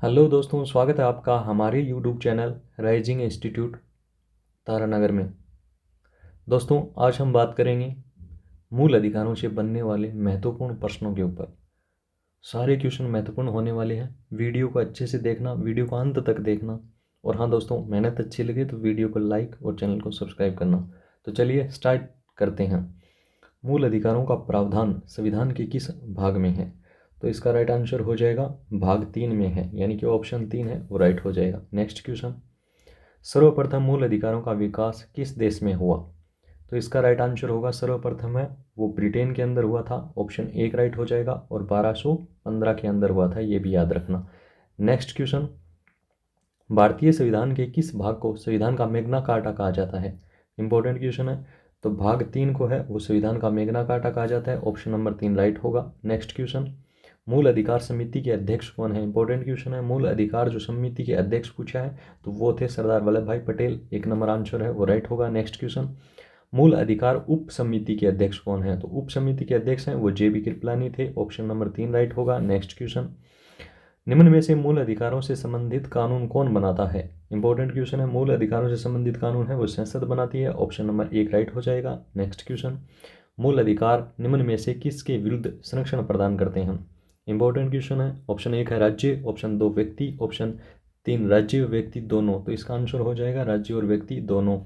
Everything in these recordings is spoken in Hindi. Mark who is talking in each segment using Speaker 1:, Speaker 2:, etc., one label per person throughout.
Speaker 1: हेलो दोस्तों, स्वागत है आपका हमारे YouTube channel rising institute Taranagar में। दोस्तों, आज हम बात करेंगे मूल अधिकारों से बनने वाले महत्वपूर्ण प्रश्नों के ऊपर। सारे क्वेश्चन महत्वपूर्ण होने वाले हैं। वीडियो को अच्छे से देखना, वीडियो को अंत तक देखना। और हाँ दोस्तों, मेहनत अच्छी लगे तो वीडियो को लाइक और चैनल को सब्सक्राइब करना। तो चलिए स्टार्ट करते हैं। मूल अधिकारों का प्रावधान संविधान के किस भाग में है? तो इसका राइट आंसर हो जाएगा भाग 3 में है, यानी कि ऑप्शन 3 है वो राइट हो जाएगा। नेक्स्ट क्वेश्चन, सर्वप्रथम मूल अधिकारों का विकास किस देश में हुआ? तो इसका राइट आंसर होगा सर्वप्रथम है वो ब्रिटेन के अंदर हुआ था। ऑप्शन 1 राइट हो जाएगा। और 1215 के अंदर हुआ था, ये भी याद रखना। नेक्स्ट क्वेश्चन, भारतीय संविधान के किस भाग को संविधान का मैग्ना कार्टा कहा जाता है? इंपॉर्टेंट क्वेश्चन है। तो भाग 3 को है वो संविधान का मैग्ना कार्टा कहा जाता है। ऑप्शन नंबर 3 राइट होगा। नेक्स्ट क्वेश्चन, मूल अधिकार समिति के अध्यक्ष कौन है? इंपॉर्टेंट क्वेश्चन है। मूल अधिकार जो समिति के अध्यक्ष पूछा है तो वो थे सरदार वल्लभ भाई पटेल। 1 नंबर आंसर है वो राइट होगा। नेक्स्ट क्वेश्चन, मूल अधिकार उप समिति के अध्यक्ष कौन है? तो उप समिति के अध्यक्ष हैं वो JB कृपलानी थे। ऑप्शन नंबर 3 राइट होगा। नेक्स्ट क्वेश्चन, निम्न में से मूल अधिकारों से संबंधित कानून कौन बनाता है? इंपॉर्टेंट क्वेश्चन है। मूल अधिकारों से संबंधित कानून है वो संसद बनाती है। ऑप्शन नंबर 1 राइट हो जाएगा। नेक्स्ट क्वेश्चन, मूल अधिकार निम्न में से किसके विरुद्ध संरक्षण प्रदान करते हैं? इंपॉर्टेंट क्वेश्चन है। ऑप्शन 1 है राज्य, ऑप्शन 2 व्यक्ति, ऑप्शन 3 राज्य और व्यक्ति दोनों। तो इसका आंसर हो जाएगा राज्य और व्यक्ति दोनों।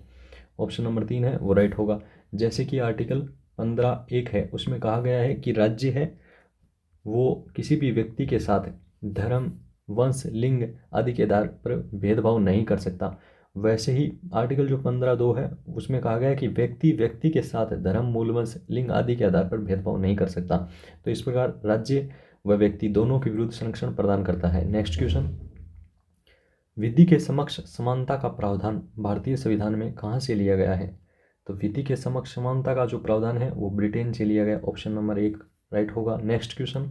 Speaker 1: ऑप्शन नंबर 3 है वो राइट होगा। जैसे कि आर्टिकल 15(1) है उसमें कहा गया है कि राज्य है वो किसी भी व्यक्ति के साथ धर्म, वंश, लिंग आदि के आधार पर भेदभाव नहीं कर सकता। वैसे ही आर्टिकल जो 15(2) है उसमें कहा गया है कि व्यक्ति व्यक्ति के साथ धर्म, मूल, वंश, लिंग आदि के आधार पर भेदभाव नहीं कर सकता। तो इस प्रकार राज्य व व्यक्ति दोनों के विरुद्ध संरक्षण प्रदान करता है। नेक्स्ट क्वेश्चन, विधि के समक्ष समानता का प्रावधान भारतीय संविधान में कहाँ से लिया गया है? तो विधि के समक्ष समानता का जो प्रावधान है वो ब्रिटेन से लिया गया। ऑप्शन नंबर 1 राइट होगा। नेक्स्ट क्वेश्चन,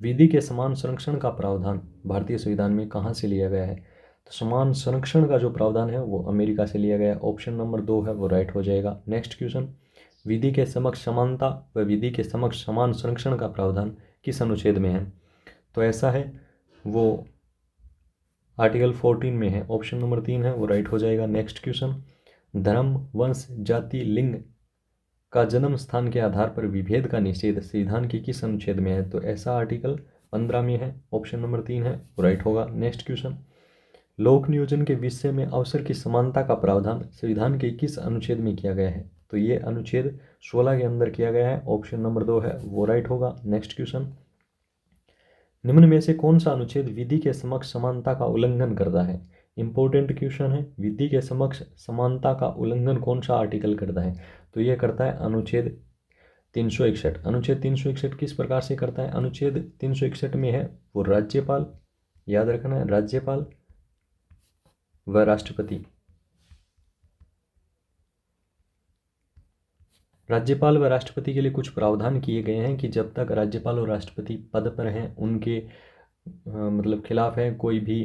Speaker 1: विधि के समान संरक्षण का प्रावधान भारतीय संविधान में कहाँ से लिया गया है? तो समान संरक्षण का जो प्रावधान है वो अमेरिका से लिया गया है। ऑप्शन नंबर 2 है वो राइट हो जाएगा। नेक्स्ट क्वेश्चन, विधि के समक्ष समानता व विधि के समक्ष समान संरक्षण का प्रावधान किस अनुच्छेद में है? तो ऐसा है वो आर्टिकल 14 में है। ऑप्शन नंबर 3 है वो राइट हो जाएगा। नेक्स्ट क्वेश्चन, धर्म, वंश, जाति, लिंग का जन्म स्थान के आधार पर विभेद का निषेध संविधान के किस अनुच्छेद में है? तो ऐसा आर्टिकल 15 में है। ऑप्शन नंबर 3 है वो राइट होगा। नेक्स्ट क्वेश्चन, लोक नियोजन के विषय में अवसर की समानता का प्रावधान संविधान के किस अनुच्छेद में किया गया है? तो ये अनुच्छेद 16 के अंदर किया गया है। ऑप्शन नंबर 2 है वो राइट होगा। नेक्स्ट क्वेश्चन, निम्न में से कौन सा अनुच्छेद विधि के समक्ष समानता का उल्लंघन करता है? इंपॉर्टेंट क्वेश्चन है। विधि के समक्ष समानता का उल्लंघन कौन सा आर्टिकल करता है? तो यह करता है अनुच्छेद 361। अनुच्छेद 361 किस प्रकार से करता है? अनुच्छेद 361 में है वो राज्यपाल, याद रखना है, राज्यपाल व राष्ट्रपति। राज्यपाल व राष्ट्रपति के लिए कुछ प्रावधान किए गए हैं कि जब तक राज्यपाल और राष्ट्रपति पद पर हैं उनके मतलब खिलाफ है कोई भी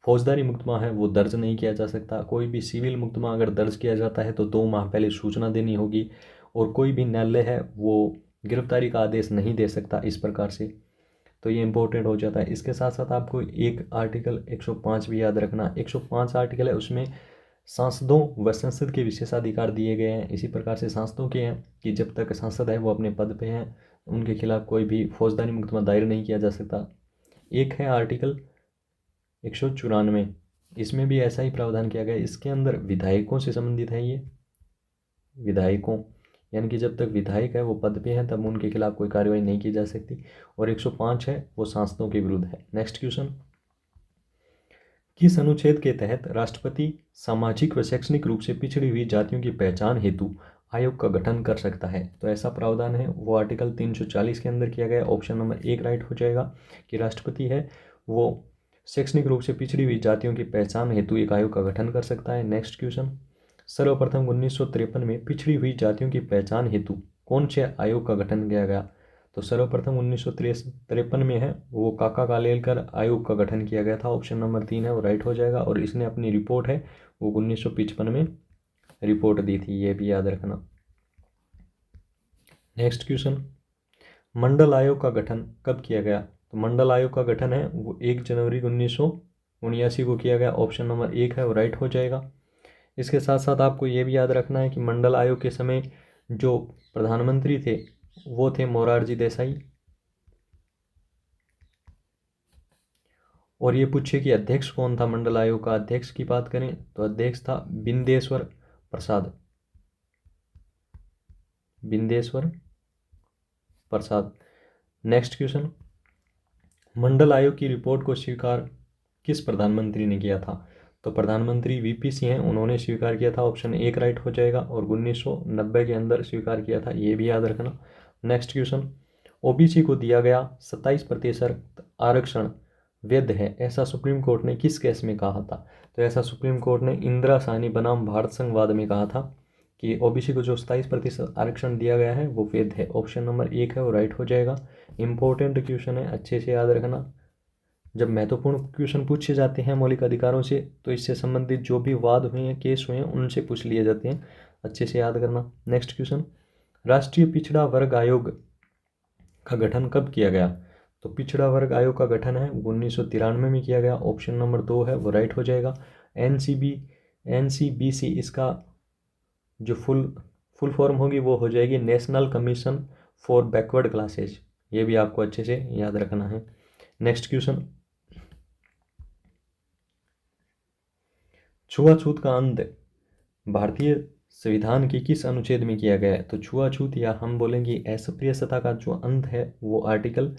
Speaker 1: फौजदारी मुकदमा है वो दर्ज नहीं किया जा सकता। कोई भी सिविल मुकदमा अगर दर्ज किया जाता है तो 2 माह पहले सूचना देनी होगी। और कोई भी न्यायालय है वो गिरफ्तारी का आदेश नहीं दे सकता इस प्रकार से। तो ये इंपॉर्टेंट हो जाता है। इसके साथ साथ आपको एक आर्टिकल 105 भी याद रखना। 105 आर्टिकल है उसमें सांसदों व संसद के विशेषाधिकार दिए गए हैं। इसी प्रकार से सांसदों के हैं कि जब तक सांसद है वो अपने पद पे हैं उनके खिलाफ कोई भी फौजदारी मुकदमा दायर नहीं किया जा सकता। एक है आर्टिकल 194, इसमें भी ऐसा ही प्रावधान किया गया है। इसके अंदर विधायकों से संबंधित है ये, विधायकों यानी कि जब तक विधायक है वो पद पे हैं तब उनके खिलाफ कोई कार्रवाई नहीं की जा सकती। और 105 है वो सांसदों के विरुद्ध है। नेक्स्ट क्वेश्चन, किस अनुच्छेद के तहत राष्ट्रपति सामाजिक व शैक्षणिक रूप से पिछड़ी हुई जातियों की पहचान हेतु आयोग का गठन कर सकता है? तो ऐसा प्रावधान है वो आर्टिकल 340 के अंदर किया गया। ऑप्शन नंबर 1 राइट हो जाएगा कि राष्ट्रपति है वो शैक्षणिक रूप से पिछड़ी हुई जातियों की पहचान हेतु एक आयोग का गठन कर सकता है। नेक्स्ट क्वेश्चन, सर्वप्रथम 1953 में पिछड़ी हुई जातियों की पहचान हेतु कौन से आयोग का गठन किया गया? तो सर्वप्रथम 1953 में है वो काका कालेलकर आयोग का गठन किया गया था। ऑप्शन नंबर 3 है वो राइट हो जाएगा। और इसने अपनी रिपोर्ट है वो 1955 में रिपोर्ट दी थी, ये भी याद रखना। नेक्स्ट क्वेश्चन, मंडल आयोग का गठन कब किया गया? तो मंडल आयोग का गठन है वो 1 जनवरी 1979 को किया गया। ऑप्शन नंबर 1 है वो राइट हो जाएगा। इसके साथ साथ आपको ये भी याद रखना है कि मंडल आयोग के समय जो प्रधानमंत्री थे वो थे मोरारजी देसाई। और ये पूछे कि अध्यक्ष कौन था मंडल आयोग का, अध्यक्ष की बात करें तो अध्यक्ष था बिंदेश्वर प्रसाद। बिंदेश्वर प्रसाद। नेक्स्ट क्वेश्चन, मंडल आयोग की रिपोर्ट को स्वीकार किस प्रधानमंत्री ने किया था? तो प्रधानमंत्री वीपी सिंह हैं, उन्होंने स्वीकार किया था। ऑप्शन 1 राइट हो जाएगा। और 1990 के अंदर स्वीकार किया था, ये भी याद रखना। नेक्स्ट क्वेश्चन, ओबीसी को दिया गया 27% आरक्षण वैध है, ऐसा सुप्रीम कोर्ट ने किस केस में कहा था? तो ऐसा सुप्रीम कोर्ट ने इंदिरा साहनी बनाम भारत संघवाद में कहा था कि ओबीसी को जो 27% आरक्षण दिया गया है वो वैध है। ऑप्शन नंबर 1 है वो राइट हो जाएगा। इंपॉर्टेंट क्वेश्चन है, अच्छे से याद रखना। जब महत्वपूर्ण क्वेश्चन पूछे जाते हैं मौलिक अधिकारों से तो इससे संबंधित जो भी वाद हुए हैं, केस हुए हैं, उनसे पूछ लिए जाते हैं, अच्छे से याद करना। नेक्स्ट क्वेश्चन, राष्ट्रीय पिछड़ा वर्ग आयोग का गठन कब किया गया? तो पिछड़ा वर्ग आयोग का गठन है 1993 में किया गया। ऑप्शन नंबर 2 है वो राइट हो जाएगा। एनसीबीसी इसका जो फुल फॉर्म होगी वो हो जाएगी national commission for backward classes. ये भी आपको अच्छे से याद रखना है। नेक्स्ट क्वेश्चन, छुआछूत का अंत भारतीय संविधान के किस अनुच्छेद में किया गया है? तो छुआछूत या हम बोलेंगे अस्पृश्यता का जो अंत है वो आर्टिकल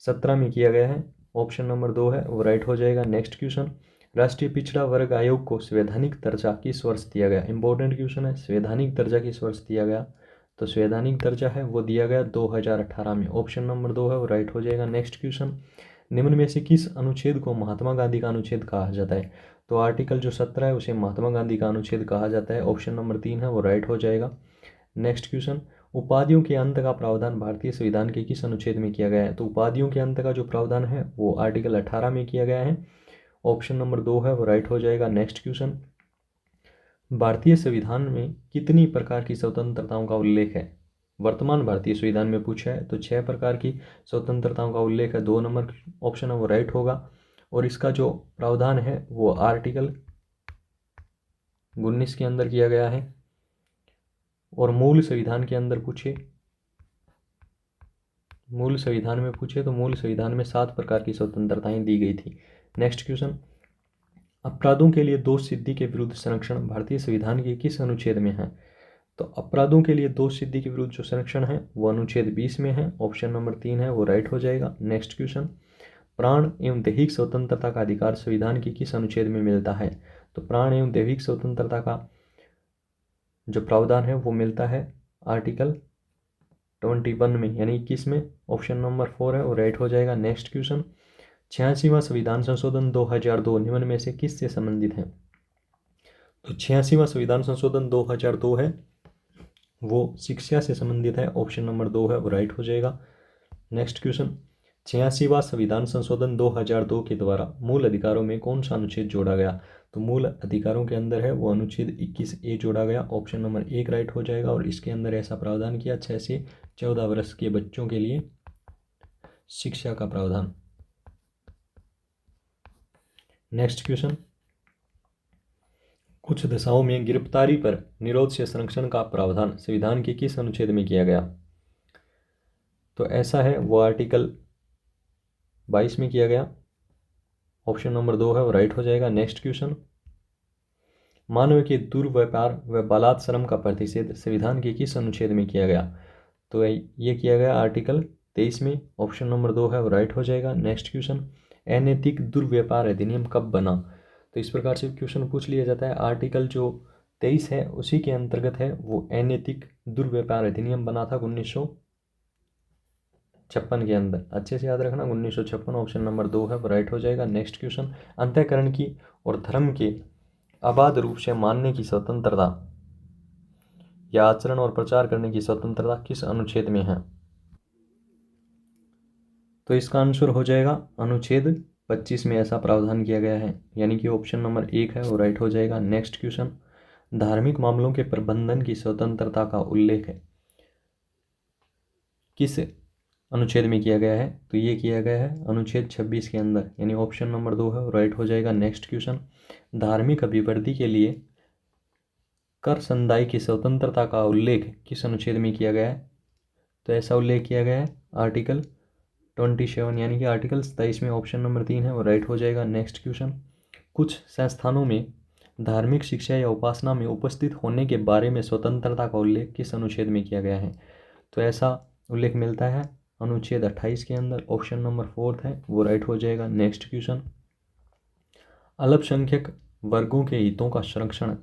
Speaker 1: 17 में किया गया है। ऑप्शन नंबर 2 है वो राइट हो जाएगा। नेक्स्ट क्वेश्चन, राष्ट्रीय पिछड़ा वर्ग आयोग को संवैधानिक दर्जा किस वर्ष दिया गया? इंपॉर्टेंट क्वेश्चन है, संवैधानिक दर्जा किस वर्ष दिया गया? तो संवैधानिक दर्जा है वो दिया गया 2018 में। ऑप्शन नंबर 2 है वो राइट हो जाएगा। नेक्स्ट क्वेश्चन, निम्न में से किस अनुच्छेद को महात्मा गांधी का अनुच्छेद कहा जाता है? तो आर्टिकल जो 17 है उसे महात्मा गांधी का अनुच्छेद कहा जाता है। ऑप्शन नंबर 3 है वो राइट हो जाएगा। नेक्स्ट क्वेश्चन, उपाधियों के अंत का प्रावधान भारतीय संविधान के किस अनुच्छेद में किया गया है? तो उपाधियों के अंत का जो प्रावधान है वो आर्टिकल 18 में किया गया है। ऑप्शन नंबर 2 है वो राइट हो जाएगा। नेक्स्ट क्वेश्चन, भारतीय संविधान में कितनी प्रकार की स्वतंत्रताओं का उल्लेख है? वर्तमान भारतीय संविधान में पूछा है तो 6 प्रकार की स्वतंत्रताओं का उल्लेख है। 2 नंबर ऑप्शन है वो राइट होगा। और इसका जो प्रावधान है वो आर्टिकल 19 के अंदर किया गया है। और मूल संविधान के अंदर पूछे, मूल संविधान में पूछे तो मूल संविधान में 7 प्रकार की स्वतंत्रताएं दी गई थी। नेक्स्ट क्वेश्चन, अपराधों के लिए दोष सिद्धि के विरुद्ध संरक्षण भारतीय संविधान के किस अनुच्छेद में है? तो अपराधों के लिए दोष सिद्धि के विरुद्ध जो संरक्षण है वो अनुच्छेद 20 में है। ऑप्शन नंबर 3 है वो राइट हो जाएगा। नेक्स्ट क्वेश्चन, प्राण एवं दैहिक स्वतंत्रता का अधिकार संविधान के किस अनुच्छेद में मिलता है? तो प्राण एवं दैहिक स्वतंत्रता का जो प्रावधान है वो मिलता है आर्टिकल 21 में, यानी 21 में। ऑप्शन नंबर 4 है वो राइट हो जाएगा। नेक्स्ट क्वेश्चन, 86वां संविधान संशोधन 2002 निम्न में से किससे संबंधित है? तो 86वां संविधान संशोधन 2002 है वो शिक्षा से संबंधित है। ऑप्शन नंबर 2 है वो राइट हो जाएगा। नेक्स्ट क्वेश्चन, 86वां संविधान संशोधन 2002 के द्वारा मूल अधिकारों में कौन सा अनुच्छेद जोड़ा गया? तो मूल अधिकारों के अंदर है वो अनुच्छेद 21A जोड़ा गया। ऑप्शन नंबर 1 राइट हो जाएगा। और इसके अंदर ऐसा प्रावधान किया 6 से 14 वर्ष के बच्चों के लिए शिक्षा का प्रावधान। नेक्स्ट क्वेश्चन, कुछ दशाओं में गिरफ्तारी पर निरोध से संरक्षण का प्रावधान संविधान के किस अनुच्छेद में किया गया? तो ऐसा है वो आर्टिकल 22 में किया गया। ऑप्शन नंबर 2 है वो राइट हो जाएगा। नेक्स्ट क्वेश्चन, मानव के दुर्व्यापार व बालात श्रम का प्रतिषेध संविधान के किस अनुच्छेद में किया गया? तो ये किया गया आर्टिकल 23 में। ऑप्शन नंबर 2 है वो राइट हो जाएगा। नेक्स्ट क्वेश्चन, अनैतिक दुर्व्यापार अधिनियम कब बना? तो इस प्रकार से क्वेश्चन पूछ लिया जाता है। आर्टिकल जो 23 है उसी के अंतर्गत है वो अनैतिक दुर्व्यापार अधिनियम बना था 1956 के अंदर। अच्छे से याद रखना 1956। ऑप्शन नंबर 2 है वो राइट हो जाएगा। नेक्स्ट क्वेश्चन, अंतःकरण की और धर्म के अबाध रूप से मानने की स्वतंत्रता या आचरण और प्रचार करने की स्वतंत्रता किस अनुच्छेद में है? तो इसका आंसर हो जाएगा अनुच्छेद 25 में ऐसा प्रावधान किया गया है, यानी कि ऑप्शन नंबर 1 है वो राइट हो जाएगा। नेक्स्ट क्वेश्चन, धार्मिक मामलों के प्रबंधन की स्वतंत्रता का उल्लेख है किस अनुच्छेद में किया गया है? तो ये किया गया है अनुच्छेद 26 के अंदर, यानी ऑप्शन नंबर 2 है राइट हो जाएगा। नेक्स्ट क्वेश्चन, धार्मिक अभिवृद्धि के लिए कर संदाय की स्वतंत्रता का उल्लेख किस अनुच्छेद में किया गया है? तो ऐसा उल्लेख किया गया है आर्टिकल 27, यानी कि आर्टिकल 27 में ऑप्शन नंबर 3 है वो राइट हो जाएगा। नेक्स्ट क्वेश्चन, कुछ संस्थानों में धार्मिक शिक्षा या उपासना में उपस्थित होने के बारे में स्वतंत्रता का उल्लेख किस अनुच्छेद में किया गया है? तो ऐसा उल्लेख मिलता है अनुच्छेद 28 के अंदर, ऑप्शन नंबर 4 है वो राइट हो जाएगा। नेक्स्ट क्वेश्चन, अल्पसंख्यक वर्गों के हितों का संरक्षण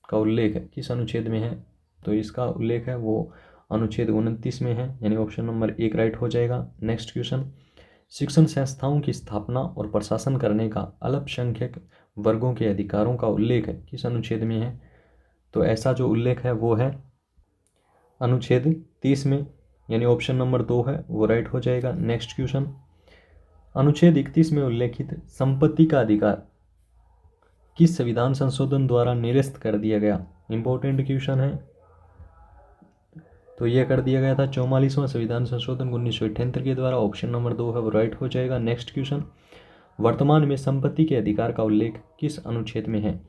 Speaker 1: का उल्लेख किस अनुच्छेद में है? तो इसका उल्लेख है वो अनुच्छेद 29 में है, यानी ऑप्शन नंबर 1 राइट हो जाएगा। नेक्स्ट क्वेश्चन, शिक्षण संस्थाओं की स्थापना और प्रशासन करने का अल्पसंख्यक वर्गों के अधिकारों का उल्लेख किस अनुच्छेद में है? तो ऐसा जो उल्लेख है वो है अनुच्छेद 30 में, यानी ऑप्शन नंबर 2 है वो राइट हो जाएगा। नेक्स्ट क्वेश्चन, अनुच्छेद 31 में उल्लेखित संपत्ति का अधिकार किस संविधान संशोधन द्वारा निरस्त कर दिया गया? इंपॉर्टेंट क्वेश्चन है। तो यह कर दिया गया था 44वां संविधान संशोधन 1978 के द्वारा, ऑप्शन नंबर 2 है वो राइट हो जाएगा। नेक्स्ट क्वेश्चन, वर्तमान में संपत्ति के अधिकार का उल्लेख किस अनुच्छेद में है?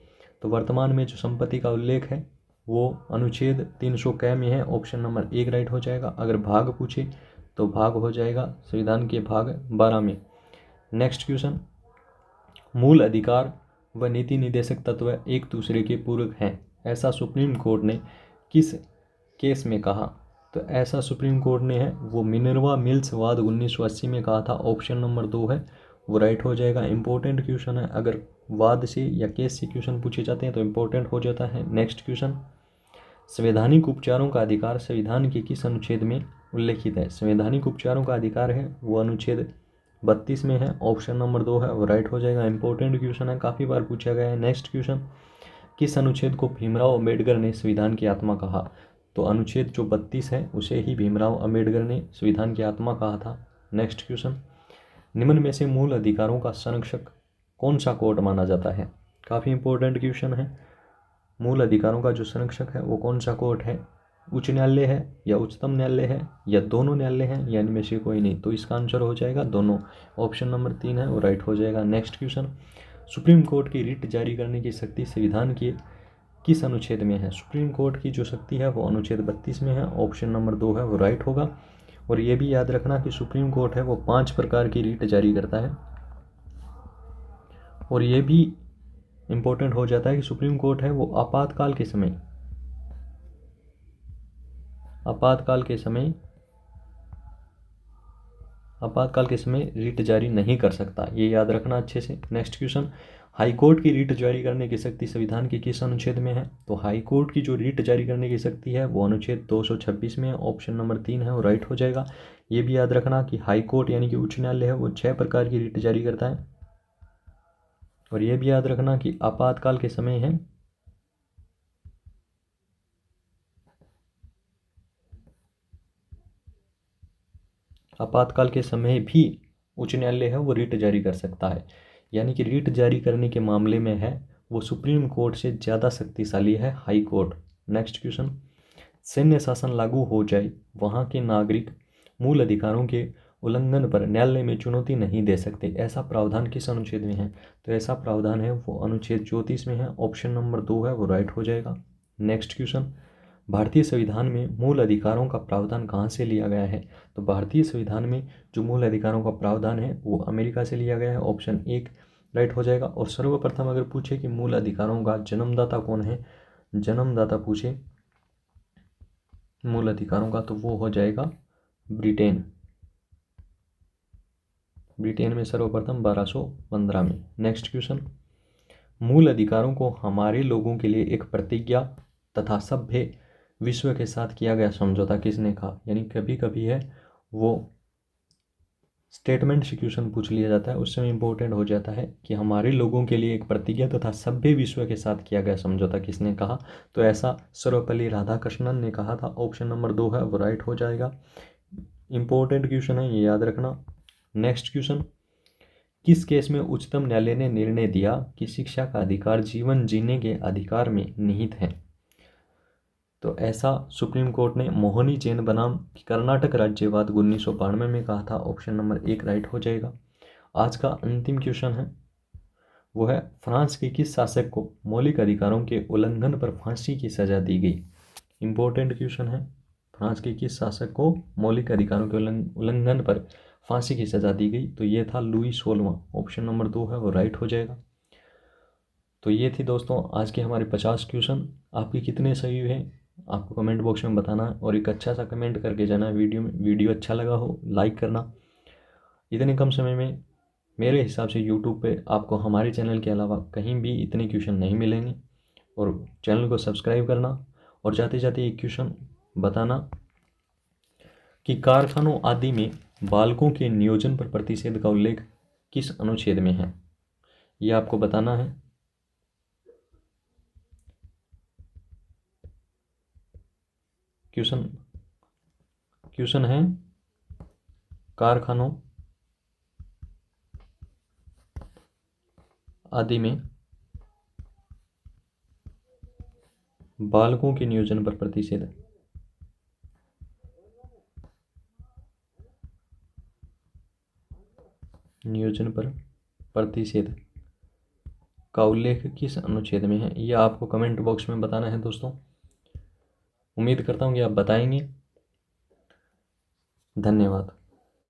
Speaker 1: तो वर्तमान में जो संपत्ति का उल्लेख है वो अनुच्छेद 300 क में है, ऑप्शन नंबर 1 राइट हो जाएगा। अगर भाग पूछे तो भाग हो जाएगा संविधान के भाग 12 में। नेक्स्ट क्वेश्चन, मूल अधिकार व नीति निर्देशक तत्व एक दूसरे के पूरक हैं, ऐसा सुप्रीम कोर्ट ने किस केस में कहा? तो ऐसा सुप्रीम कोर्ट ने है वो मिनर्वा मिल्स वाद 1980 में कहा था, ऑप्शन नंबर 2 है वो राइट हो जाएगा। इंपॉर्टेंट क्वेश्चन है, अगर वाद से या केस से क्वेश्चन पूछे जाते हैं तो इंपॉर्टेंट हो जाता है। नेक्स्ट क्वेश्चन, संवैधानिक उपचारों का अधिकार संविधान के किस अनुच्छेद में उल्लेखित है? संवैधानिक उपचारों का अधिकार है वो अनुच्छेद 32 में है, ऑप्शन नंबर 2 है वो राइट हो जाएगा। इंपॉर्टेंट क्वेश्चन है, काफ़ी बार पूछा गया है। नेक्स्ट क्वेश्चन, किस अनुच्छेद को भीमराव अंबेडकर ने संविधान की आत्मा कहा? तो अनुच्छेद जो 32 है उसे ही भीमराव अंबेडकर ने संविधान की आत्मा कहा था। नेक्स्ट क्वेश्चन, निम्न में से मूल अधिकारों का संरक्षक कौन सा कोर्ट माना जाता है? काफ़ी इंपॉर्टेंट क्वेश्चन है, मूल अधिकारों का जो संरक्षक है वो कौन सा कोर्ट है? उच्च न्यायालय है या उच्चतम न्यायालय है या दोनों न्यायालय हैं या इनमें से कोई नहीं? तो इसका आंसर हो जाएगा दोनों, ऑप्शन नंबर 3 है वो राइट हो जाएगा। नेक्स्ट क्वेश्चन, सुप्रीम कोर्ट की रिट जारी करने की शक्ति संविधान के किस अनुच्छेद में है? सुप्रीम कोर्ट की जो शक्ति है वो अनुच्छेद 32 में है, ऑप्शन नंबर 2 है वो राइट होगा। और ये भी याद रखना कि सुप्रीम कोर्ट है वो 5 प्रकार की रिट जारी करता है। और ये भी इम्पोर्टेंट हो जाता है कि सुप्रीम कोर्ट है वो आपातकाल के समय रिट जारी नहीं कर सकता, ये याद रखना अच्छे से। नेक्स्ट क्वेश्चन, हाई कोर्ट की रिट जारी करने की शक्ति संविधान के किस अनुच्छेद में है? तो हाई कोर्ट की जो रिट जारी करने की शक्ति है वो अनुच्छेद 226 में है, ऑप्शन नंबर 3 है वो राइट हो जाएगा। ये भी याद रखना कि हाई कोर्ट यानी कि उच्च न्यायालय है वो 6 प्रकार की रिट जारी करता है। और ये भी याद रखना कि आपातकाल के समय है आपातकाल के समय भी उच्च न्यायालय है वो रिट जारी कर सकता है, यानी कि रिट जारी करने के मामले में है वो सुप्रीम कोर्ट से ज़्यादा शक्तिशाली है हाई कोर्ट। नेक्स्ट क्वेश्चन, सैन्य शासन लागू हो जाए वहाँ के नागरिक मूल अधिकारों के उल्लंघन पर न्यायालय में चुनौती नहीं दे सकते, ऐसा प्रावधान किस अनुच्छेद में है? तो ऐसा प्रावधान है वो अनुच्छेद 34 में है, ऑप्शन नंबर 2 है वो राइट हो जाएगा। नेक्स्ट क्वेश्चन, भारतीय संविधान में मूल अधिकारों का प्रावधान कहाँ से लिया गया है? तो भारतीय संविधान में जो मूल अधिकारों का प्रावधान है वो अमेरिका से लिया गया है, ऑप्शन 1 राइट हो जाएगा। और सर्वप्रथम अगर पूछे कि मूल अधिकारों का जन्मदाता कौन है, जन्मदाता पूछे मूल अधिकारों का तो वो हो जाएगा ब्रिटेन में सर्वप्रथम 1215 में। नेक्स्ट क्वेश्चन, मूल अधिकारों को हमारे लोगों के लिए एक प्रतिज्ञा तथा सभ्य विश्व के साथ किया गया समझौता किसने कहा? यानी कभी कभी है वो स्टेटमेंट से क्वेश्चन पूछ लिया जाता है, उस समय इंपॉर्टेंट हो जाता है कि हमारे लोगों के लिए एक प्रतिज्ञा तथा सभ्य विश्व के साथ किया गया समझौता किसने कहा? तो ऐसा सर्वपल्ली राधाकृष्णन ने कहा था, ऑप्शन नंबर 2 है वो राइट हो जाएगा। इंपॉर्टेंट क्वेश्चन है, ये याद रखना। नेक्स्ट क्वेश्चन, किस केस में उच्चतम न्यायालय ने निर्णय दिया कि शिक्षा का अधिकार जीवन जीने के अधिकार में निहित है? तो ऐसा सुप्रीम कोर्ट ने मोहनी चेन बनाम कर्नाटक राज्यवाद 1992 में कहा था। ऑप्शन नंबर 1 राइट हो जाएगा। आज का अंतिम क्वेश्चन है, वो है फ्रांस के किस शासक को मौलिक अधिकारों के उल्लंघन पर फांसी की सजा दी गई। इंपॉर्टेंट क्वेश्चन है, फ्रांस के किस शासक को मौलिक अधिकारों के उल्लंघन पर फांसी की सजा दी गई। तो ये था लुई 16वां। ऑप्शन नंबर 2 है वो राइट हो जाएगा। तो ये थी दोस्तों आज के हमारे 50 क्वेश्चन। आपके कितने सही हुए आपको कमेंट बॉक्स में बताना है, और एक अच्छा सा कमेंट करके जाना है। वीडियो अच्छा लगा हो लाइक करना। इतने कम समय में मेरे हिसाब से यूट्यूब पे आपको हमारे चैनल के अलावा कहीं भी इतने क्वेश्चन नहीं मिलेंगे। और चैनल को सब्सक्राइब करना, और जाते जाते एक क्वेश्चन बताना कि कारखानों आदि में बालकों के नियोजन पर प्रतिषेध का उल्लेख किस अनुच्छेद में है, ये आपको बताना है। क्वेश्चन है, कारखानों आदि में बालकों के नियोजन पर प्रतिषेध का उल्लेख किस अनुच्छेद में है, यह आपको कमेंट बॉक्स में बताना है दोस्तों। उम्मीद करता हूँ कि आप बताएंगे। धन्यवाद।